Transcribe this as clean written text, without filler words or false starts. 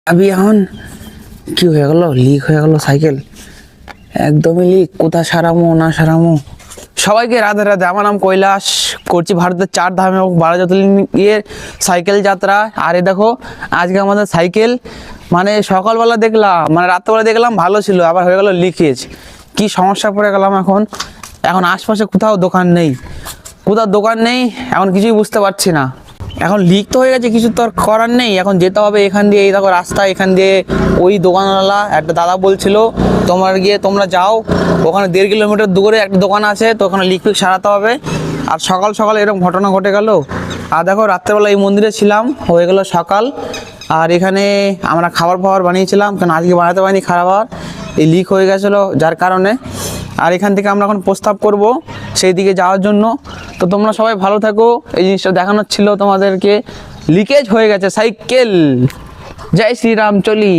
আবি এখন কি হয়ে গেল, লিক হয়ে গেল সাইকেল, একদমই লিক। কোথা সারামো না সারামো। সবাইকে রাধে রাধে, আমার নাম কৈলাস, করছি ভারতের 4 ধাম এবং 12 জ্যোতির্লিঙ্গের সাইকেল যাত্রা। আর এই দেখো আজকে আমাদের সাইকেল, মানে সকালবেলা দেখলাম, মানে রাত্রেবেলা দেখলাম ভালো ছিল, আবার হয়ে গেল লিকেজ। কি সমস্যা পড়ে গেলাম এখন। এখন আশপাশে কোথাও দোকান নেই, এখন কিছুই বুঝতে পারছি না। এখন লিক তো হয়ে গেছে, কিছু তো আর করার নেই। এখন যেতে হবে এখান দিয়ে, এই দেখো রাস্তা, এখান দিয়ে ওই দোকানওয়ালা একটা দাদা বলছিল তোমরা যাও, ওখানে 1.5 কিলোমিটার দূরে একটা দোকান আছে, তো ওখানে লিক ফিক সারাতে হবে। আর সকাল সকাল এরকম ঘটনা ঘটে গেল। আর দেখো রাত্রেবেলা এই মন্দিরে ছিলাম, হয়ে গেল সকাল। আর এখানে আমরা খাবার বানিয়েছিলাম, কারণ আজকে বানাতে পারিনি খাবার, এই লিক হয়ে গেছিলো যার কারণে। আর এখান থেকে আমরা এখন প্রস্তাব করব সেই দিকে যাওয়ার জন্য। তো তোমরা সবাই ভালো থাকো। এই জিনিসটা দেখানোর ছিল তোমাদেরকে, লিকেজ হয়ে গেছে সাইকেল। জয় শ্রীরাম, চলি।